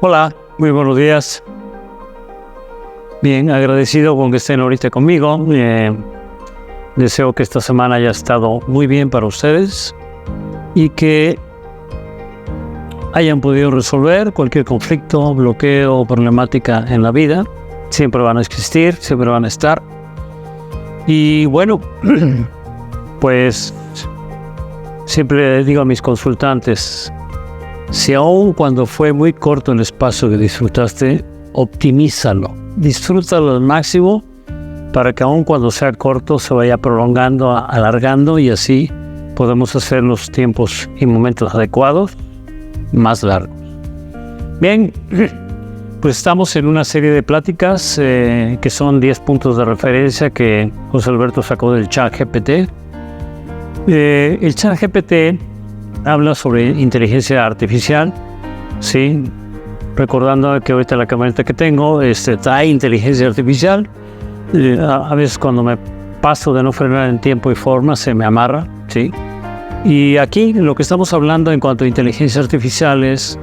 Hola, muy buenos días. Bien, agradecido con que estén ahorita conmigo. Deseo que esta semana haya estado muy bien para ustedes y que hayan podido resolver cualquier conflicto, bloqueo o problemática en la vida. Siempre van a existir, siempre van a estar. Y bueno, pues siempre digo a mis consultantes, si aún cuando fue muy corto el espacio que disfrutaste, optimízalo, disfrútalo al máximo para que aún cuando sea corto se vaya prolongando, alargando y así podemos hacer los tiempos y momentos adecuados más largos. Bien, pues estamos en una serie de pláticas que son 10 puntos de referencia que José Alberto sacó del ChatGPT. El ChatGPT habla sobre inteligencia artificial, ¿sí? Recordando que ahorita la camioneta que tengo trae inteligencia artificial. A veces cuando me paso de no frenar en tiempo y forma se me amarra, ¿sí? Y aquí lo que estamos hablando en cuanto a inteligencia artificial es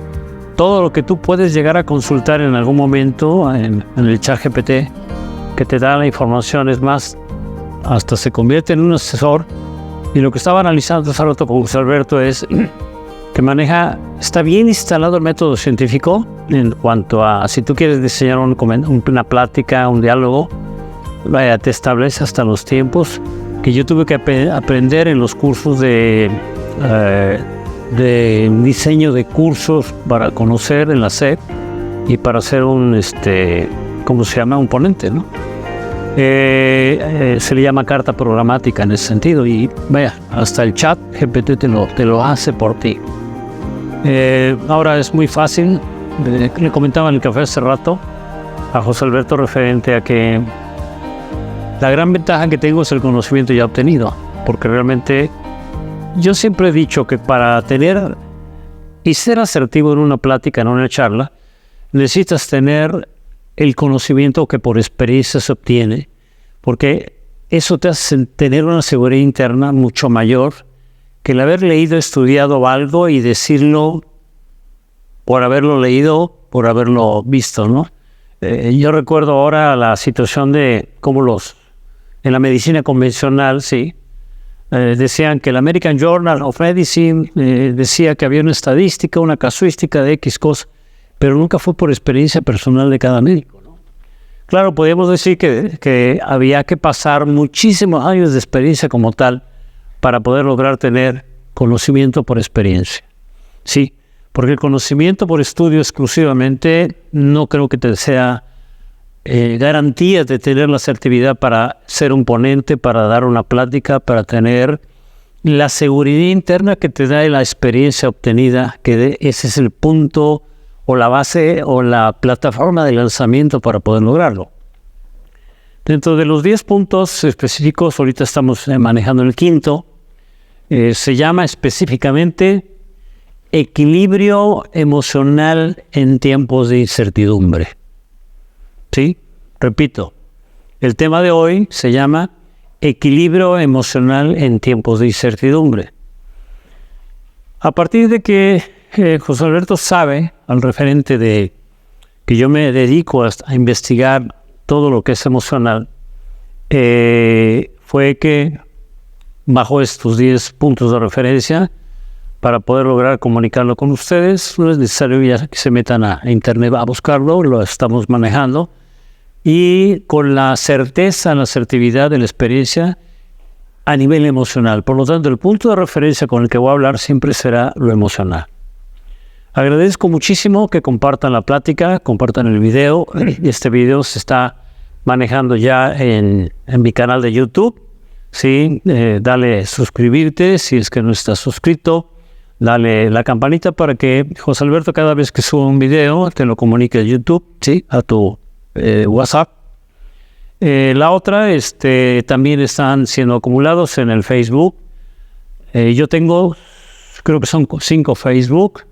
todo lo que tú puedes llegar a consultar en algún momento en el ChatGPT, que te da la información, es más, hasta se convierte en un asesor. Y lo que estaba analizando hace rato con José Alberto es que está bien instalado el método científico en cuanto a si tú quieres diseñar una plática, un diálogo, vaya, te establece hasta los tiempos que yo tuve que aprender en los cursos de diseño de cursos para conocer en la SEP y para hacer un ponente, ¿no? Se le llama carta programática en ese sentido y vaya, hasta el chat GPT te lo hace por ti. Ahora es muy fácil. Le comentaba en el café hace rato a José Alberto referente a que la gran ventaja que tengo es el conocimiento ya obtenido, porque realmente yo siempre he dicho que para tener y ser asertivo en una plática, en una charla, necesitas tener el conocimiento que por experiencia se obtiene, porque eso te hace tener una seguridad interna mucho mayor que el haber leído, estudiado algo y decirlo por haberlo leído, por haberlo visto, ¿no? Yo recuerdo ahora la situación de cómo en la medicina convencional, sí, decían que el American Journal of Medicine decía que había una estadística, una casuística de X cosa, pero nunca fue por experiencia personal de cada médico, ¿no? Claro, podríamos decir que había que pasar muchísimos años de experiencia como tal para poder lograr tener conocimiento por experiencia. Sí, porque el conocimiento por estudio exclusivamente no creo que te sea garantía de tener la asertividad para ser un ponente, para dar una plática, para tener la seguridad interna que te da la experiencia obtenida, que ese es el punto o la base o la plataforma de lanzamiento para poder lograrlo. Dentro de los 10 puntos específicos, ahorita estamos manejando el quinto, se llama específicamente equilibrio emocional en tiempos de incertidumbre. ¿Sí? Repito, el tema de hoy se llama equilibrio emocional en tiempos de incertidumbre. A partir de que José Alberto sabe, al referente de que yo me dedico a investigar todo lo que es emocional, fue que bajo estos 10 puntos de referencia para poder lograr comunicarlo con ustedes. No es necesario ya que se metan a internet a buscarlo, lo estamos manejando y con la certeza, la asertividad de la experiencia a nivel emocional. Por lo tanto, el punto de referencia con el que voy a hablar siempre será lo emocional. Agradezco muchísimo que compartan la plática, compartan el video. Este video se está manejando ya en mi canal de YouTube. Sí, dale suscribirte si es que no estás suscrito. Dale la campanita para que José Alberto cada vez que suba un video te lo comunique a YouTube, ¿sí? A tu WhatsApp. La otra, también están siendo acumulados en el Facebook. Yo tengo, creo que son 5 Facebook.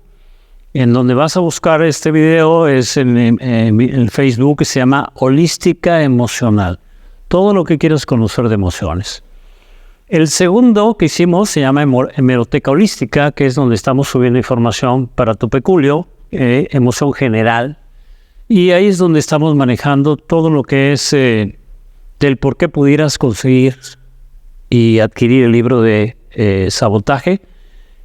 En donde vas a buscar este video es en el Facebook que se llama Holística Emocional. Todo lo que quieras conocer de emociones. El segundo que hicimos se llama Hemeroteca Holística, que es donde estamos subiendo información para tu peculio, emoción general. Y ahí es donde estamos manejando todo lo que es del por qué pudieras conseguir y adquirir el libro de Sabotaje,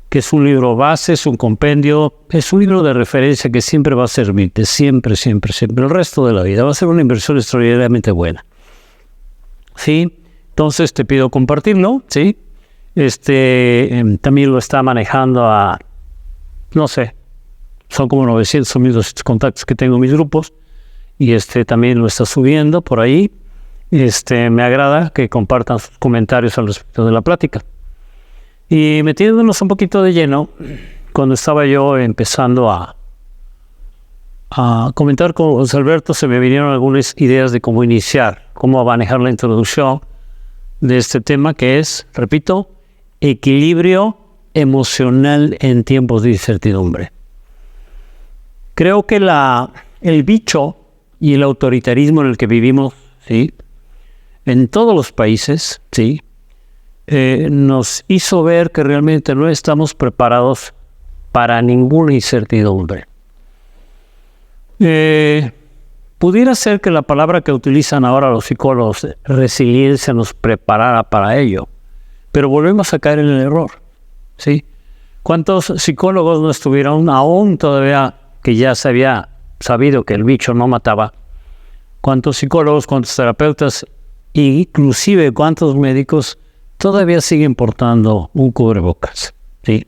que es un libro base, es un compendio, es un libro de referencia que siempre va a servirte, siempre, el resto de la vida. Va a ser una inversión extraordinariamente buena. ¿Sí? Entonces te pido compartirlo, ¿sí? También lo está manejando a, no sé, son como 900 o 1200 contactos que tengo en mis grupos, y también lo está subiendo por ahí. Me agrada que compartan sus comentarios al respecto de la plática. Y metiéndonos un poquito de lleno, cuando estaba yo empezando a comentar con José Alberto, se me vinieron algunas ideas de cómo iniciar, cómo manejar la introducción de este tema, que es, repito, equilibrio emocional en tiempos de incertidumbre. Creo que el bicho y el autoritarismo en el que vivimos, ¿sí?, en todos los países, ¿sí?, nos hizo ver que realmente no estamos preparados para ninguna incertidumbre. Pudiera ser que la palabra que utilizan ahora los psicólogos, resiliencia, nos preparara para ello, pero volvemos a caer en el error, ¿sí? ¿Cuántos psicólogos no estuvieron aún todavía que ya se había sabido que el bicho no mataba? ¿Cuántos psicólogos, cuántos terapeutas, inclusive cuántos médicos todavía siguen portando un cubrebocas, ¿sí?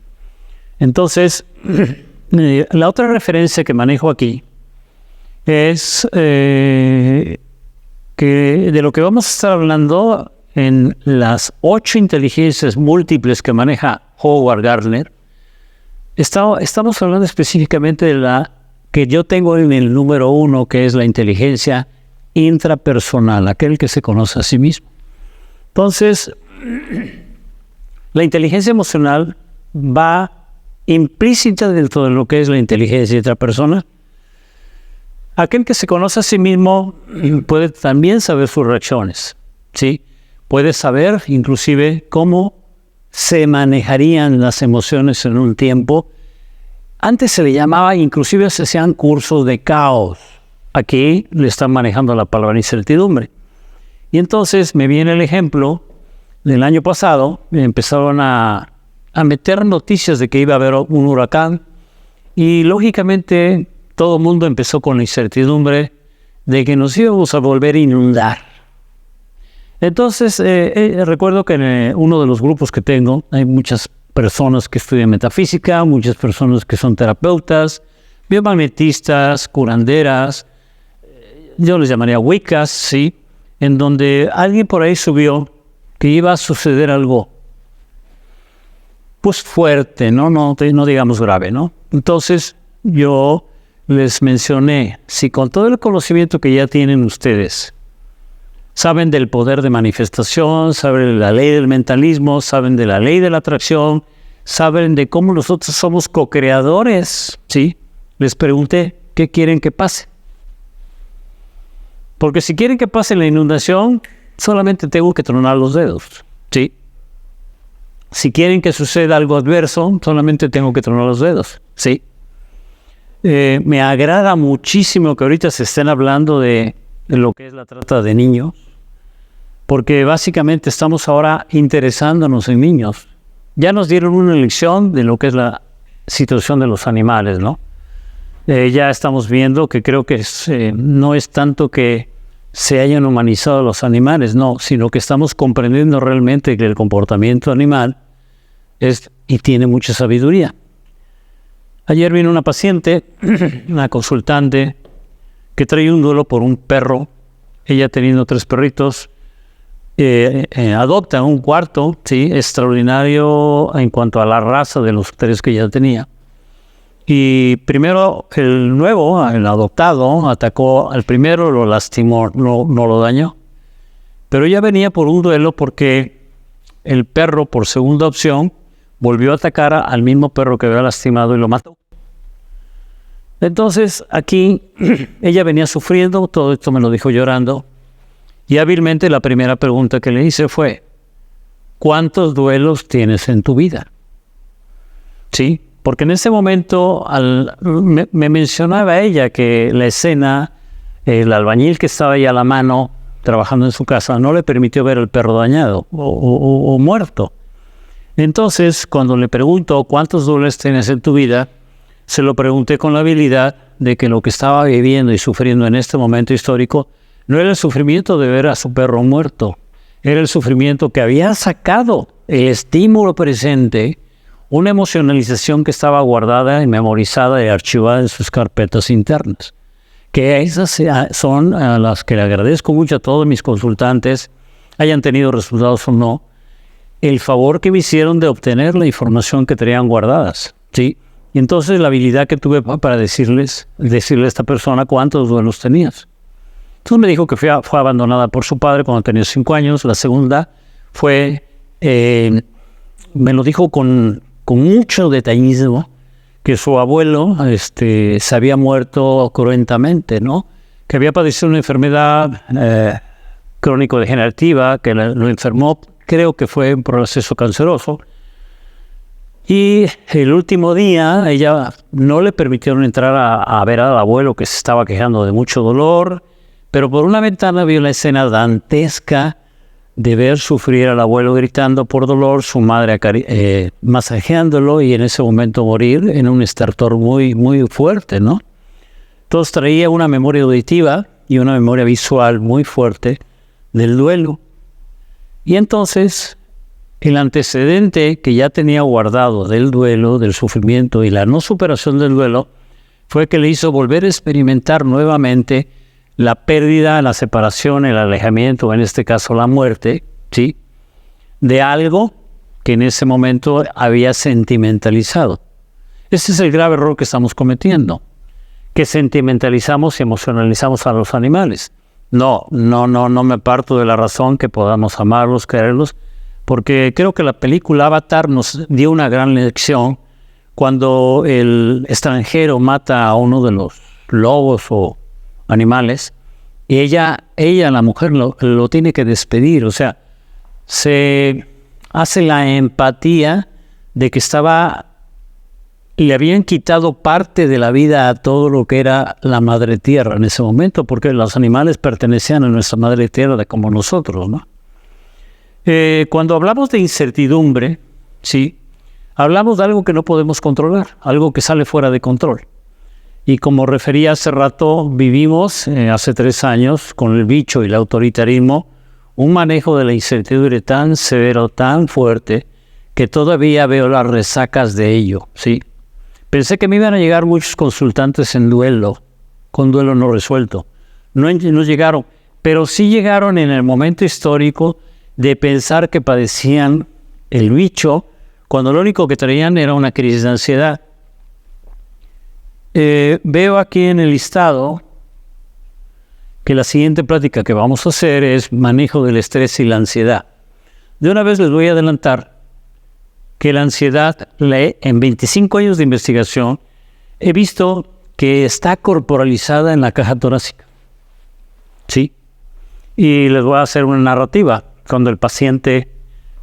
Entonces, la otra referencia que manejo aquí es que de lo que vamos a estar hablando en las 8 inteligencias múltiples que maneja Howard Gardner, estamos hablando específicamente de la que yo tengo en el número 1, que es la inteligencia intrapersonal, aquel que se conoce a sí mismo. Entonces, la inteligencia emocional va implícita dentro de lo que es la inteligencia intrapersonal. Aquel que se conoce a sí mismo puede también saber sus reacciones, ¿sí? Puede saber inclusive cómo se manejarían las emociones en un tiempo. Antes se le llamaba, inclusive se hacían cursos de caos. Aquí le están manejando la palabra incertidumbre. Y entonces me viene el ejemplo del año pasado, me empezaron a meter noticias de que iba a haber un huracán, y lógicamente todo el mundo empezó con la incertidumbre de que nos íbamos a volver a inundar. Entonces, recuerdo que en uno de los grupos que tengo hay muchas personas que estudian metafísica, muchas personas que son terapeutas, biomagnetistas, curanderas, yo les llamaría wiccas, ¿sí?, en donde alguien por ahí subió que iba a suceder algo, pues fuerte, no digamos grave, ¿no? Entonces, yo les mencioné, si con todo el conocimiento que ya tienen ustedes, saben del poder de manifestación, saben de la ley del mentalismo, saben de la ley de la atracción, saben de cómo nosotros somos co-creadores, ¿sí? Les pregunté, ¿qué quieren que pase? Porque si quieren que pase la inundación, solamente tengo que tronar los dedos, ¿sí? Si quieren que suceda algo adverso, solamente tengo que tronar los dedos, ¿sí? Me agrada muchísimo que ahorita se estén hablando de lo que es la trata de niños, porque básicamente estamos ahora interesándonos en niños. Ya nos dieron una lección de lo que es la situación de los animales, ¿no? Ya estamos viendo que creo que no es tanto que se hayan humanizado los animales, no, sino que estamos comprendiendo realmente que el comportamiento animal es y tiene mucha sabiduría. Ayer vino una paciente, una consultante, que trae un duelo por un perro. Ella teniendo 3 perritos, adopta un cuarto, ¿sí?, extraordinario en cuanto a la raza de los 3 que ella tenía. Y primero el nuevo, el adoptado, atacó al primero, lo lastimó, no lo dañó. Pero ella venía por un duelo porque el perro, por segunda opción, volvió a atacar al mismo perro que había lastimado y lo mató. Entonces aquí ella venía sufriendo, todo esto me lo dijo llorando, y hábilmente la primera pregunta que le hice fue, ¿cuántos duelos tienes en tu vida? ¿Sí? Porque en ese momento me mencionaba ella que la escena, el albañil que estaba ahí a la mano trabajando en su casa, no le permitió ver el perro dañado o muerto. Entonces, cuando le pregunto cuántos duelos tienes en tu vida, se lo pregunté con la habilidad de que lo que estaba viviendo y sufriendo en este momento histórico no era el sufrimiento de ver a su perro muerto, era el sufrimiento que había sacado el estímulo presente, una emocionalización que estaba guardada y memorizada y archivada en sus carpetas internas. Que esas son a las que le agradezco mucho a todos mis consultantes, hayan tenido resultados o no, el favor que me hicieron de obtener la información que tenían guardadas, ¿sí? Y entonces la habilidad que tuve para decirle a esta persona cuántos duelos tenías. Entonces me dijo que fue abandonada por su padre cuando tenía 5 años. La segunda fue, me lo dijo con mucho detallismo, que su abuelo se había muerto cruentamente, ¿no? Que había padecido una enfermedad crónico-degenerativa, que lo enfermó, creo que fue un proceso canceroso. Y el último día, ella no le permitieron entrar a ver al abuelo, que se estaba quejando de mucho dolor, pero por una ventana vio la escena dantesca de ver sufrir al abuelo gritando por dolor, su madre masajeándolo y en ese momento morir en un estertor muy, muy fuerte, ¿no? Entonces traía una memoria auditiva y una memoria visual muy fuerte del duelo. Y entonces el antecedente que ya tenía guardado del duelo, del sufrimiento y la no superación del duelo, fue que le hizo volver a experimentar nuevamente la pérdida, la separación, el alejamiento, en este caso la muerte, ¿sí?, de algo que en ese momento había sentimentalizado. Ese es el grave error que estamos cometiendo, que sentimentalizamos y emocionalizamos a los animales. No me parto de la razón que podamos amarlos, quererlos, porque creo que la película Avatar nos dio una gran lección cuando el extranjero mata a uno de los lobos o animales, y ella, la mujer, lo tiene que despedir. O sea, se hace la empatía de que le habían quitado parte de la vida a todo lo que era la madre tierra en ese momento, porque los animales pertenecían a nuestra madre tierra como nosotros, ¿no? Cuando hablamos de incertidumbre, sí, hablamos de algo que no podemos controlar, algo que sale fuera de control. Y como refería hace rato, vivimos hace 3 años con el bicho y el autoritarismo, un manejo de la incertidumbre tan severo, tan fuerte, que todavía veo las resacas de ello, ¿sí? Pensé que me iban a llegar muchos consultantes en duelo, con duelo no resuelto. No llegaron, pero sí llegaron en el momento histórico de pensar que padecían el bicho, cuando lo único que traían era una crisis de ansiedad. Veo aquí en el listado que la siguiente plática que vamos a hacer es manejo del estrés y la ansiedad. De una vez les voy a adelantar que la ansiedad, en 25 años de investigación, he visto que está corporalizada en la caja torácica. ¿Sí? Y les voy a hacer una narrativa. Cuando el paciente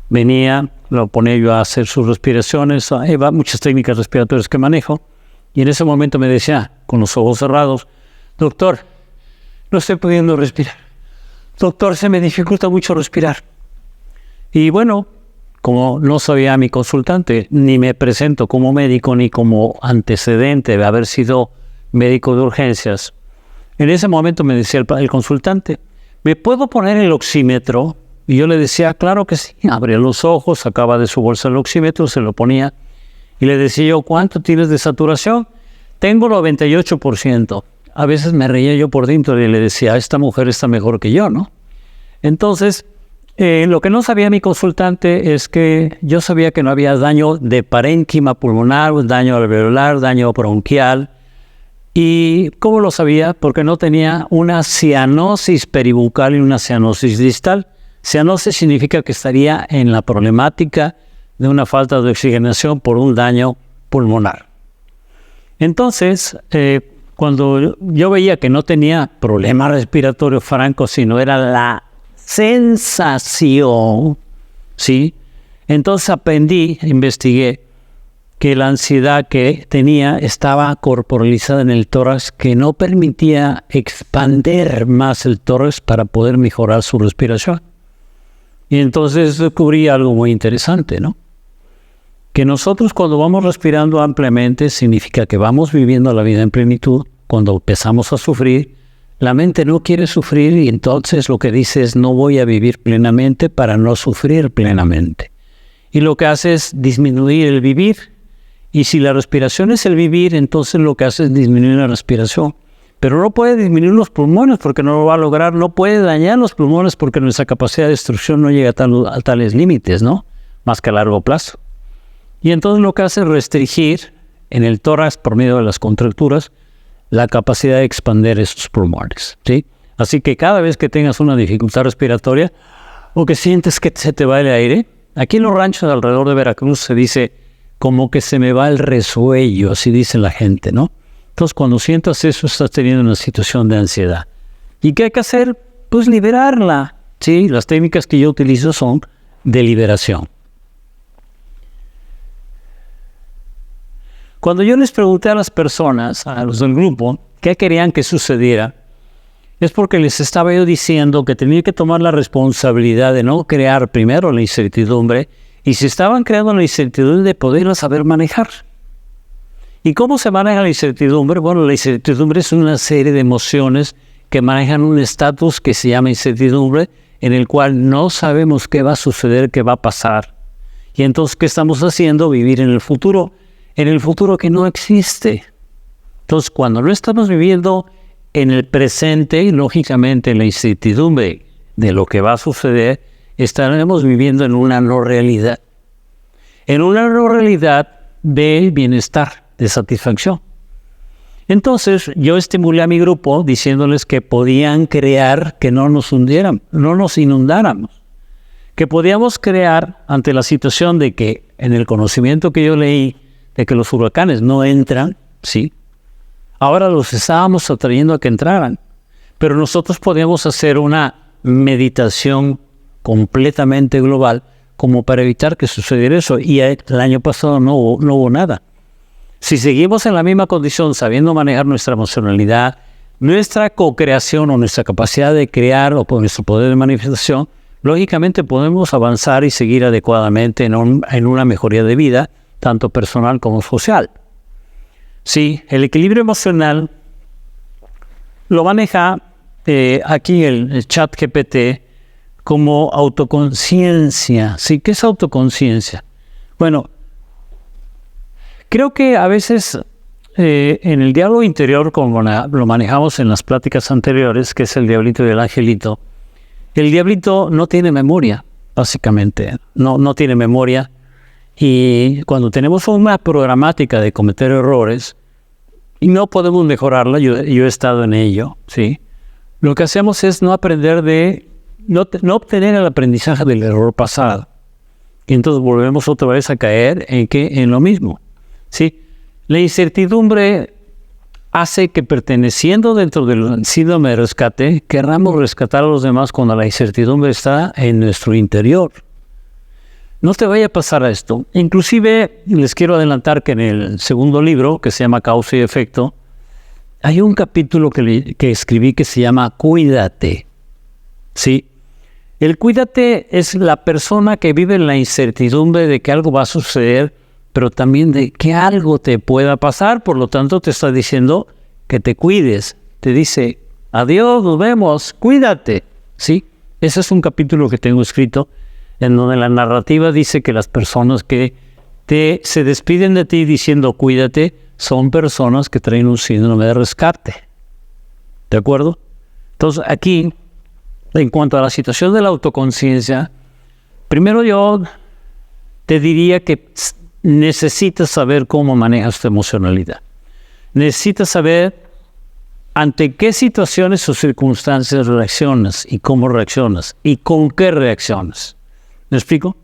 venía, lo ponía yo a hacer sus respiraciones, hay muchas técnicas respiratorias que manejo, y en ese momento me decía, con los ojos cerrados, doctor, no estoy pudiendo respirar. Doctor, se me dificulta mucho respirar. Y bueno, como no sabía mi consultante, ni me presento como médico, ni como antecedente de haber sido médico de urgencias, en ese momento me decía el consultante, ¿me puedo poner el oxímetro? Y yo le decía, claro que sí. Abría los ojos, sacaba de su bolsa el oxímetro, se lo ponía. Y le decía yo, ¿cuánto tienes de saturación? Tengo 98%. A veces me reía yo por dentro y le decía, esta mujer está mejor que yo, ¿no? Entonces, lo que no sabía mi consultante es que yo sabía que no había daño de parénquima pulmonar, daño alveolar, daño bronquial. ¿Y cómo lo sabía? Porque no tenía una cianosis peribucal y una cianosis distal. Cianosis significa que estaría en la problemática de una falta de oxigenación por un daño pulmonar. Entonces, cuando yo veía que no tenía problema respiratorio franco, sino era la sensación, ¿sí? Entonces aprendí, investigué que la ansiedad que tenía estaba corporalizada en el tórax, que no permitía expandir más el tórax para poder mejorar su respiración. Y entonces descubrí algo muy interesante, ¿no? Que nosotros cuando vamos respirando ampliamente significa que vamos viviendo la vida en plenitud. Cuando empezamos a sufrir, la mente no quiere sufrir y entonces lo que dice es no voy a vivir plenamente para no sufrir plenamente. Y lo que hace es disminuir el vivir. Y si la respiración es el vivir, entonces lo que hace es disminuir la respiración. Pero no puede disminuir los pulmones porque no lo va a lograr. No puede dañar los pulmones porque nuestra capacidad de destrucción no llega a tales límites, ¿no? Más que a largo plazo. Y entonces lo que hace es restringir en el tórax por medio de las contracturas la capacidad de expandir esos pulmones, ¿sí? Así que cada vez que tengas una dificultad respiratoria o que sientes que se te va el aire, aquí en los ranchos alrededor de Veracruz se dice como que se me va el resuello, así dice la gente, ¿no? Entonces cuando sientas eso estás teniendo una situación de ansiedad. ¿Y qué hay que hacer? Pues liberarla, ¿sí? Las técnicas que yo utilizo son de liberación. Cuando yo les pregunté a las personas, a los del grupo, qué querían que sucediera, es porque les estaba yo diciendo que tenía que tomar la responsabilidad de no crear primero la incertidumbre y si estaban creando la incertidumbre de poderla saber manejar. ¿Y cómo se maneja la incertidumbre? Bueno, la incertidumbre es una serie de emociones que manejan un estatus que se llama incertidumbre, en el cual no sabemos qué va a suceder, qué va a pasar. Y entonces, ¿qué estamos haciendo? Vivir en el futuro que no existe. Entonces, cuando no estamos viviendo en el presente, lógicamente la incertidumbre de lo que va a suceder, estaremos viviendo en una no realidad. En una no realidad de bienestar, de satisfacción. Entonces, yo estimulé a mi grupo diciéndoles que podían crear que no nos hundieran, no nos inundáramos. Que podíamos crear ante la situación de que en el conocimiento que yo leí, de que los huracanes no entran, ¿sí? Ahora los estábamos atrayendo a que entraran. Pero nosotros podíamos hacer una meditación completamente global como para evitar que sucediera eso. Y el año pasado no hubo nada. Si seguimos en la misma condición, sabiendo manejar nuestra emocionalidad, nuestra co-creación o nuestra capacidad de crear o nuestro poder de manifestación, lógicamente podemos avanzar y seguir adecuadamente en una mejoría de vida, tanto personal como social. Sí, el equilibrio emocional lo maneja aquí el chat GPT como autoconciencia. ¿Sí? ¿Qué es autoconciencia? Bueno, creo que a veces en el diálogo interior, como lo manejamos en las pláticas anteriores, que es el diablito y el angelito, el diablito no tiene memoria, básicamente. No tiene memoria. Y cuando tenemos una programática de cometer errores y no podemos mejorarla, yo he estado en ello, ¿sí? Lo que hacemos es no obtener el aprendizaje del error pasado. Y entonces volvemos otra vez a caer en lo mismo, ¿sí? La incertidumbre hace que, perteneciendo dentro del síndrome de rescate, querramos rescatar a los demás cuando la incertidumbre está en nuestro interior. No te vaya a pasar a esto. Inclusive les quiero adelantar que en el segundo libro, que se llama Causa y Efecto, hay un capítulo que escribí que se llama Cuídate. ¿Sí? El cuídate es la persona que vive en la incertidumbre de que algo va a suceder, pero también de que algo te pueda pasar. Por lo tanto, te está diciendo que te cuides. Te dice, adiós, nos vemos, cuídate. ¿Sí? Ese es un capítulo que tengo escrito en donde la narrativa dice que las personas que se despiden de ti diciendo cuídate son personas que traen un síndrome de rescate. ¿De acuerdo? Entonces aquí, en cuanto a la situación de la autoconciencia, primero yo te diría que necesitas saber cómo manejas tu emocionalidad. Necesitas saber ante qué situaciones o circunstancias reaccionas y cómo reaccionas y con qué reaccionas. ¿Me explico?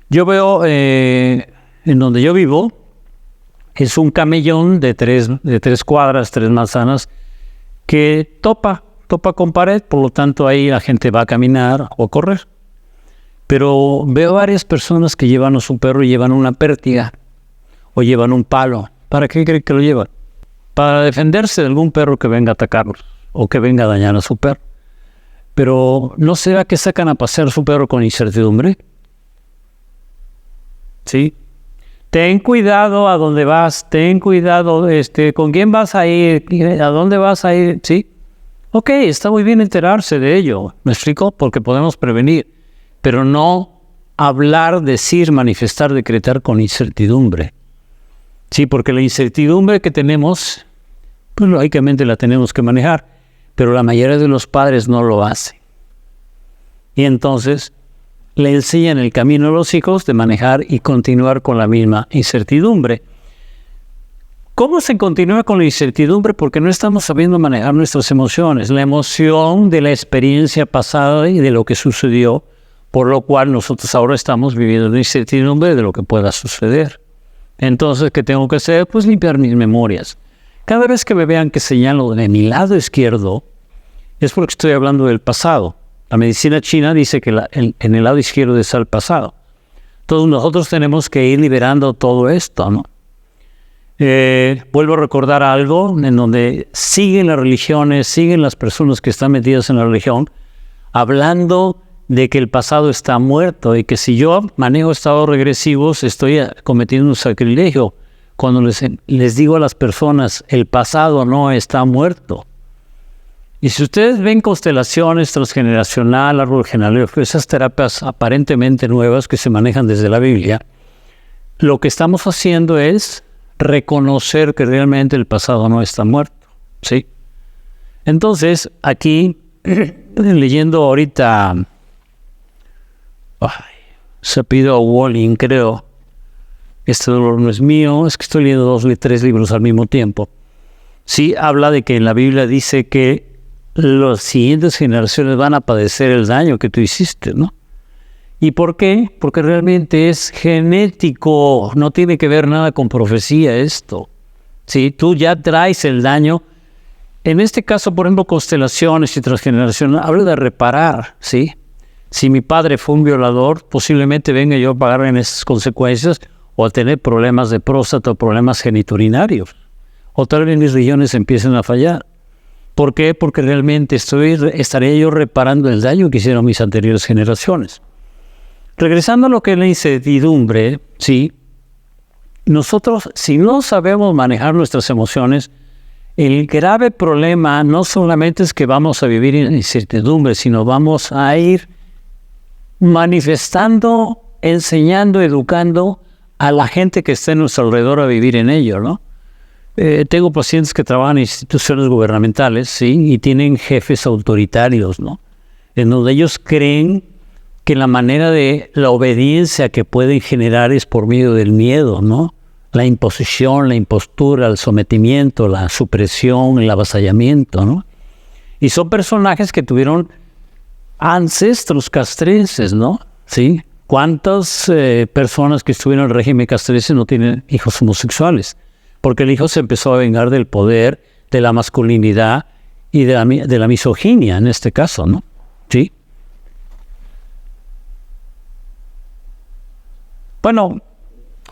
Yo veo, en donde yo vivo, es un camellón de tres cuadras, 3 manzanas, que topa con pared, por lo tanto ahí la gente va a caminar o a correr. Pero veo varias personas que llevan a su perro y llevan una pértiga o llevan un palo. ¿Para qué creen que lo llevan? Para defenderse de algún perro que venga a atacarlos o que venga a dañar a su perro. Pero ¿no será que sacan a pasear a su perro con incertidumbre? ¿Sí? Ten cuidado a dónde vas, ten cuidado con quién vas a ir, a dónde vas a ir, ¿sí? Ok, está muy bien enterarse de ello, ¿me explico? Porque podemos prevenir, pero no hablar, decir, manifestar, decretar con incertidumbre. Sí, porque la incertidumbre que tenemos, pues lógicamente la tenemos que manejar, pero la mayoría de los padres no lo hacen. Y entonces le enseñan el camino a los hijos de manejar y continuar con la misma incertidumbre. ¿Cómo se continúa con la incertidumbre? Porque no estamos sabiendo manejar nuestras emociones, la emoción de la experiencia pasada y de lo que sucedió, por lo cual nosotros ahora estamos viviendo la incertidumbre de lo que pueda suceder. Entonces, ¿qué tengo que hacer? Pues limpiar mis memorias. Cada vez que me vean que señalo de mi lado izquierdo, es porque estoy hablando del pasado. La medicina china dice que en el lado izquierdo está el pasado. Entonces nosotros tenemos que ir liberando todo esto, ¿no? Vuelvo a recordar algo en donde siguen las religiones, siguen las personas que están metidas en la religión, hablando de que el pasado está muerto y que si yo manejo estados regresivos estoy cometiendo un sacrilegio. Cuando les digo a las personas, el pasado no está muerto. Y si ustedes ven constelaciones transgeneracional, árbol genealógico, esas terapias aparentemente nuevas que se manejan desde la Biblia, lo que estamos haciendo es reconocer que realmente el pasado no está muerto, ¿sí? Entonces, aquí, leyendo ahorita, se pidió a Walling, creo, este dolor no es mío, es que estoy leyendo 3 libros al mismo tiempo. Sí, habla de que en la Biblia dice que las siguientes generaciones van a padecer el daño que tú hiciste, ¿no? ¿Y por qué? Porque realmente es genético, no tiene que ver nada con profecía esto. ¿Sí? Tú ya traes el daño. En este caso, por ejemplo, constelaciones y transgeneraciones, habla de reparar, ¿sí? Si mi padre fue un violador, posiblemente venga yo a pagar en esas consecuencias o a tener problemas de próstata o problemas geniturinarios. O tal vez mis riñones empiecen a fallar. ¿Por qué? Porque realmente estaría yo reparando el daño que hicieron mis anteriores generaciones. Regresando a lo que es la incertidumbre, ¿sí? Nosotros, si no sabemos manejar nuestras emociones, el grave problema no solamente es que vamos a vivir en incertidumbre, sino vamos a ir manifestando, enseñando, educando a la gente que está en nuestro alrededor a vivir en ello, ¿no? Tengo pacientes que trabajan en instituciones gubernamentales, ¿sí? Y tienen jefes autoritarios, ¿no? En donde ellos creen que la manera de la obediencia que pueden generar es por medio del miedo, ¿no? La imposición, la impostura, el sometimiento, la supresión, el avasallamiento, ¿no? Y son personajes que tuvieron ancestros castrenses, ¿no? ¿Sí? ¿Cuántas personas que estuvieron en el régimen castrense no tienen hijos homosexuales? Porque el hijo se empezó a vengar del poder, de la masculinidad y de la misoginia en este caso, ¿no? ¿Sí? Bueno,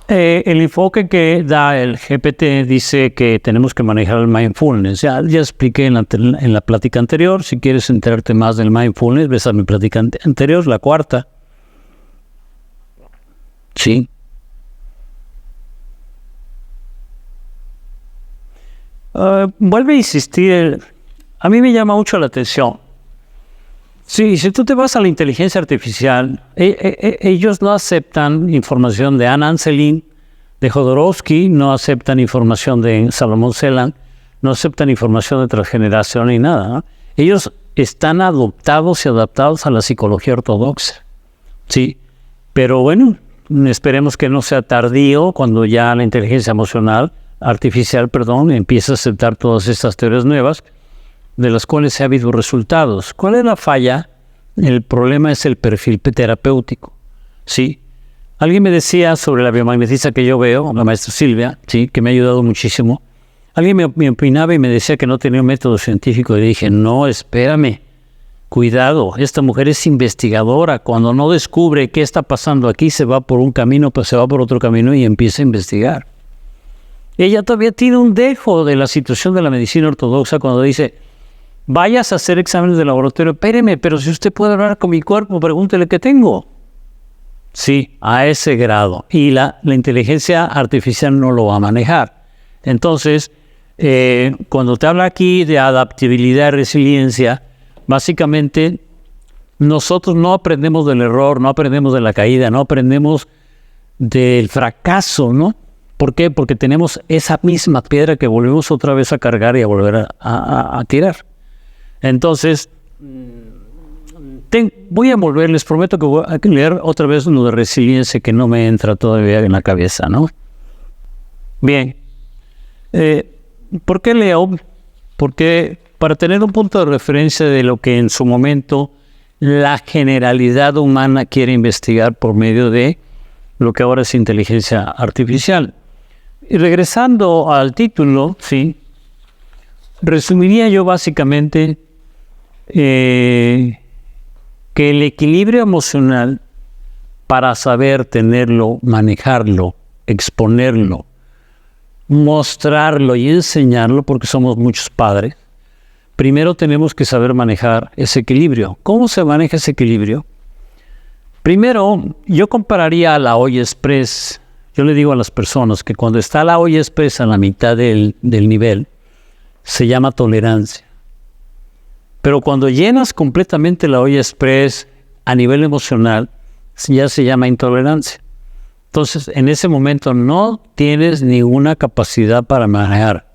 el enfoque que da el GPT dice que tenemos que manejar el mindfulness. Ya expliqué en la plática anterior. Si quieres enterarte más del mindfulness, ves a mi plática anterior, la 4ª. Sí. Vuelve a insistir. A mí me llama mucho la atención. Sí, si tú te vas a la inteligencia artificial, ellos no aceptan información de Anand Selin, de Jodorowsky, no aceptan información de Salomón Selan, no aceptan información de transgeneración ni nada, ¿no? Ellos están adoptados y adaptados a la psicología ortodoxa, sí, pero bueno, esperemos que no sea tardío cuando ya la inteligencia artificial, empieza a aceptar todas estas teorías nuevas, de las cuales se ha habido resultados. ¿Cuál es la falla? El problema es el perfil terapéutico, ¿sí? Alguien me decía sobre la biomagnetista que yo veo, la maestra Silvia, ¿sí? Que me ha ayudado muchísimo. Alguien me opinaba y me decía que no tenía un método científico. Y dije, no, espérame, cuidado, esta mujer es investigadora. Cuando no descubre qué está pasando aquí, se va por un camino, pues se va por otro camino y empieza a investigar. Ella todavía tiene un dejo de la situación de la medicina ortodoxa cuando dice, vayas a hacer exámenes de laboratorio. Espéreme, pero si usted puede hablar con mi cuerpo, pregúntele qué tengo. Sí, a ese grado. Y la inteligencia artificial no lo va a manejar. Entonces, cuando te habla aquí de adaptabilidad y resiliencia, básicamente nosotros no aprendemos del error, no aprendemos de la caída, no aprendemos del fracaso, ¿no? ¿Por qué? Porque tenemos esa misma piedra que volvemos otra vez a cargar y a volver a tirar. Entonces, voy a volver, les prometo que voy a leer otra vez lo de resiliencia que no me entra todavía en la cabeza, ¿no? Bien. ¿Por qué leo? Porque para tener un punto de referencia de lo que en su momento la generalidad humana quiere investigar por medio de lo que ahora es inteligencia artificial. Y regresando al título, sí, resumiría yo básicamente que el equilibrio emocional, para saber tenerlo, manejarlo, exponerlo, mostrarlo y enseñarlo, porque somos muchos padres, primero tenemos que saber manejar ese equilibrio. ¿Cómo se maneja ese equilibrio? Primero, yo compararía a la olla express. Yo le digo a las personas que cuando está la olla express a la mitad del nivel, se llama tolerancia. Pero cuando llenas completamente la olla express a nivel emocional, ya se llama intolerancia. Entonces, en ese momento no tienes ninguna capacidad para manejar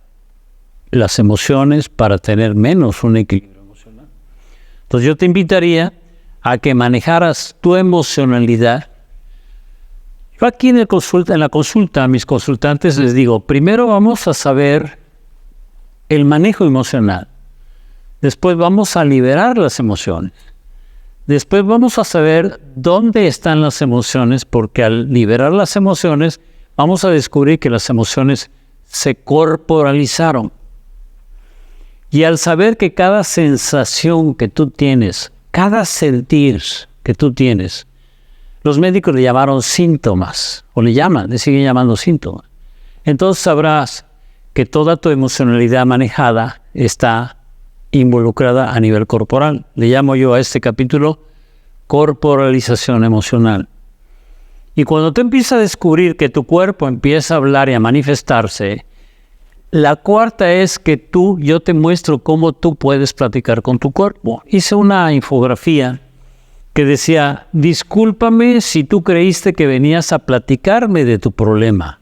las emociones, para tener menos un equilibrio emocional. Entonces, yo te invitaría a que manejaras tu emocionalidad. Yo aquí en la consulta a mis consultantes les digo, primero vamos a saber el manejo emocional. Después vamos a liberar las emociones. Después vamos a saber dónde están las emociones, porque al liberar las emociones vamos a descubrir que las emociones se corporalizaron. Y al saber que cada sensación que tú tienes, cada sentir que tú tienes, los médicos le llamaron síntomas, o le siguen llamando síntomas. Entonces sabrás que toda tu emocionalidad manejada está involucrada a nivel corporal. Le llamo yo a este capítulo corporalización emocional. Y cuando tú empiezas a descubrir que tu cuerpo empieza a hablar y a manifestarse, la cuarta es que yo te muestro cómo tú puedes platicar con tu cuerpo. Hice una infografía que decía, discúlpame si tú creíste que venías a platicarme de tu problema.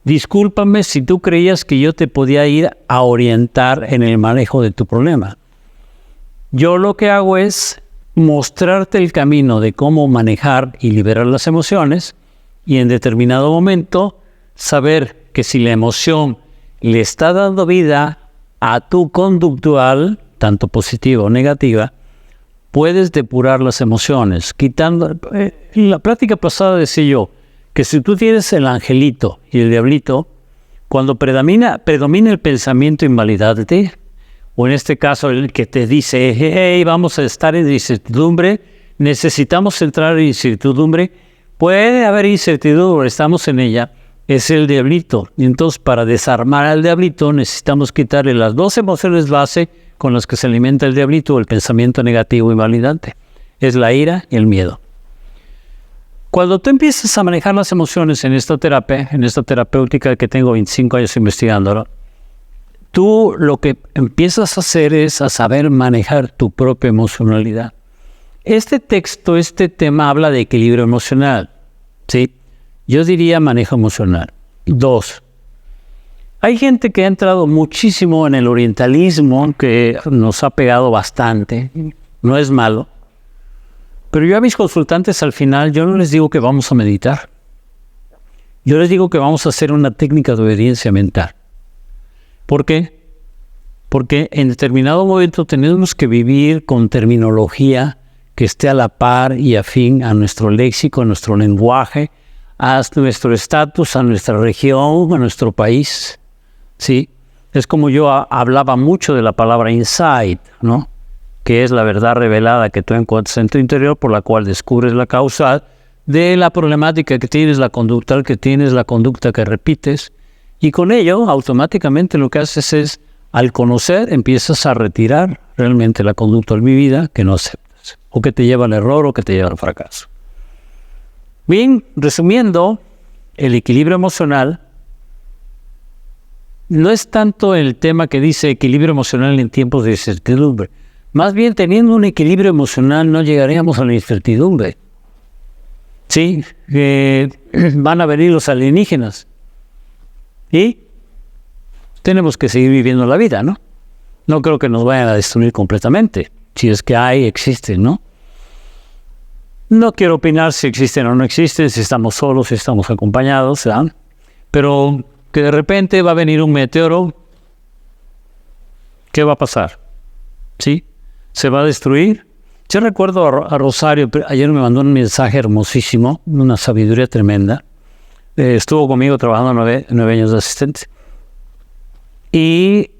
Discúlpame si tú creías que yo te podía ir a orientar en el manejo de tu problema. Yo lo que hago es mostrarte el camino de cómo manejar y liberar las emociones y en determinado momento saber que si la emoción le está dando vida a tu conductual, tanto positiva o negativa, puedes depurar las emociones, quitando. En la plática pasada decía yo que si tú tienes el angelito y el diablito, cuando predomina el pensamiento invalidante, o en este caso el que te dice, hey, vamos a estar en incertidumbre, necesitamos entrar en incertidumbre, puede haber incertidumbre, estamos en ella, es el diablito. Y entonces para desarmar al diablito necesitamos quitarle las dos emociones base con las que se alimenta el diablito, el pensamiento negativo invalidante. Es la ira y el miedo. Cuando tú empiezas a manejar las emociones en esta terapia, en esta terapéutica que tengo 25 años investigándolo, tú lo que empiezas a hacer es a saber manejar tu propia emocionalidad. Este tema habla de equilibrio emocional, ¿sí? Yo diría manejo emocional. 2. Hay gente que ha entrado muchísimo en el orientalismo, que nos ha pegado bastante, no es malo. Pero yo a mis consultantes al final, yo no les digo que vamos a meditar. Yo les digo que vamos a hacer una técnica de obediencia mental. ¿Por qué? Porque en determinado momento tenemos que vivir con terminología que esté a la par y afín a nuestro léxico, a nuestro lenguaje, a nuestro estatus, a nuestra región, a nuestro país. ¿Sí? Es como yo hablaba mucho de la palabra insight, ¿no? Que es la verdad revelada que tú encuentras en tu interior, por la cual descubres la causa de la problemática que tienes, la conducta que tienes, la conducta que repites. Y con ello, automáticamente lo que haces es, al conocer, empiezas a retirar realmente la conducta olvidada que no aceptas, o que te lleva al error o que te lleva al fracaso. Bien, resumiendo, el equilibrio emocional no es tanto el tema que dice equilibrio emocional en tiempos de incertidumbre. Más bien, teniendo un equilibrio emocional no llegaríamos a la incertidumbre. Sí, van a venir los alienígenas. Y tenemos que seguir viviendo la vida, ¿no? No creo que nos vayan a destruir completamente. Si es que existen, ¿no? No quiero opinar si existen o no existen, si estamos solos, si estamos acompañados, ¿verdad? Pero que de repente va a venir un meteoro, ¿qué va a pasar? ¿Sí? ¿Se va a destruir? Yo recuerdo a Rosario, ayer me mandó un mensaje hermosísimo, una sabiduría tremenda. Estuvo conmigo trabajando 9 años de asistente. Y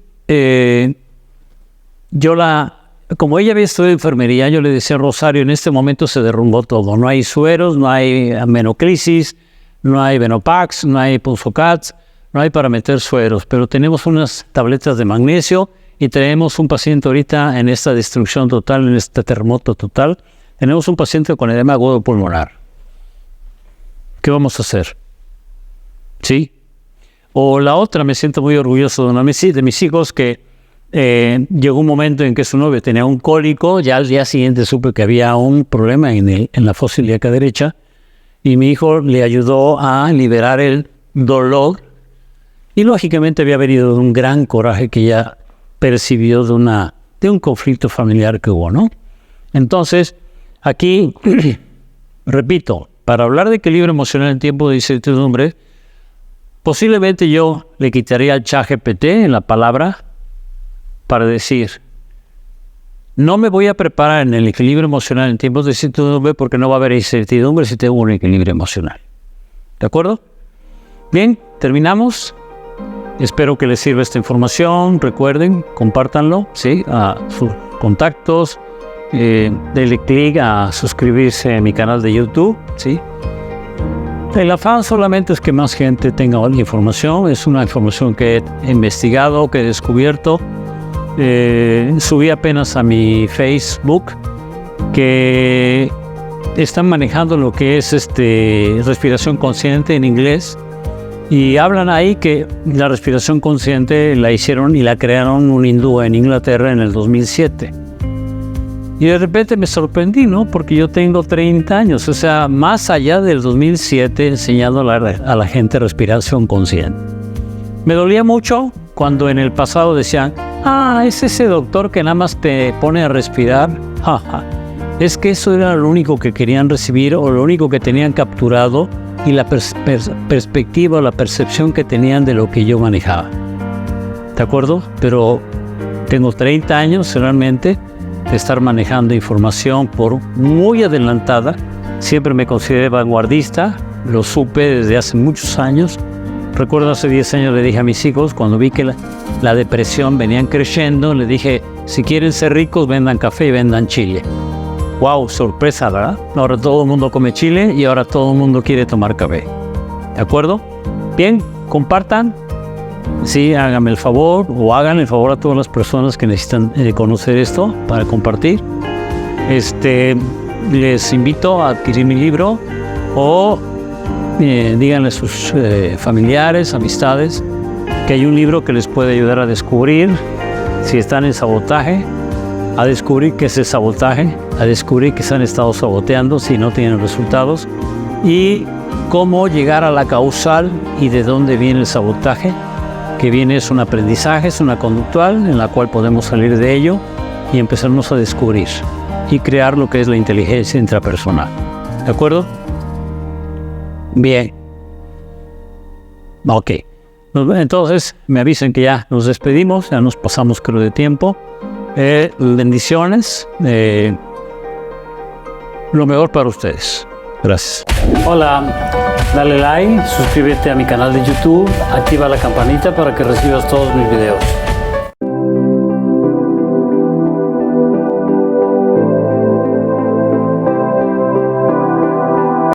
como ella había estudiado enfermería, yo le decía a Rosario, en este momento se derrumbó todo. No hay sueros, no hay amenoclisis, no hay Venopax, no hay Pulsocats, no hay para meter sueros, pero tenemos unas tabletas de magnesio y tenemos un paciente ahorita en esta destrucción total, en este terremoto total, tenemos un paciente con edema agudo pulmonar. ¿Qué vamos a hacer? ¿Sí? O la otra, me siento muy orgulloso de mis hijos que llegó un momento en que su novio tenía un cólico, ya al día siguiente supe que había un problema en la fosa ilíaca derecha y mi hijo le ayudó a liberar el dolor y lógicamente había venido de un gran coraje que ella percibió de un conflicto familiar que hubo, ¿no? Entonces, aquí, repito, para hablar de equilibrio emocional en tiempo de incertidumbre, posiblemente yo le quitaría al ChatGPT en la palabra para decir, no me voy a preparar en el equilibrio emocional en tiempos de incertidumbre porque no va a haber incertidumbre si tengo un equilibrio emocional. ¿De acuerdo? Bien, terminamos. Espero que les sirva esta información. Recuerden, compártanlo, ¿sí? A sus contactos. Denle clic a suscribirse a mi canal de YouTube, ¿sí? El afán solamente es que más gente tenga la información. Es una información que he investigado, que he descubierto. Subí apenas a mi Facebook que están manejando lo que es respiración consciente en inglés. Y hablan ahí que la respiración consciente la hicieron y la crearon un hindú en Inglaterra en el 2007. Y de repente me sorprendí, ¿no? Porque yo tengo 30 años, o sea, más allá del 2007 enseñando a la gente respiración consciente. Me dolía mucho cuando en el pasado decían, es ese doctor que nada más te pone a respirar. Es que eso era lo único que querían recibir o lo único que tenían capturado y la perspectiva o la percepción que tenían de lo que yo manejaba. ¿De acuerdo? Pero tengo 30 años realmente de estar manejando información por muy adelantada. Siempre me consideré vanguardista, lo supe desde hace muchos años. Recuerdo hace 10 años le dije a mis hijos, cuando vi que la depresión venían creciendo, le dije, si quieren ser ricos, vendan café y vendan chile. ¡Wow! Sorpresa, ¿verdad? Ahora todo el mundo come chile y ahora todo el mundo quiere tomar café. ¿De acuerdo? Bien, compartan. Sí, háganme el favor o hagan el favor a todas las personas que necesitan conocer esto para compartir. Les invito a adquirir mi libro o díganle a sus familiares, amistades, que hay un libro que les puede ayudar a descubrir si están en sabotaje, a descubrir qué es el sabotaje, a descubrir que se han estado saboteando si no tienen resultados y cómo llegar a la causal y de dónde viene el sabotaje, que viene es un aprendizaje, es una conductual en la cual podemos salir de ello y empezarnos a descubrir y crear lo que es la inteligencia intrapersonal. ¿De acuerdo? Bien. Ok. Entonces me avisan que ya nos despedimos, ya nos pasamos creo de tiempo. Bendiciones. Lo mejor para ustedes. Gracias. Hola, dale like, suscríbete a mi canal de YouTube, activa la campanita para que recibas todos mis videos.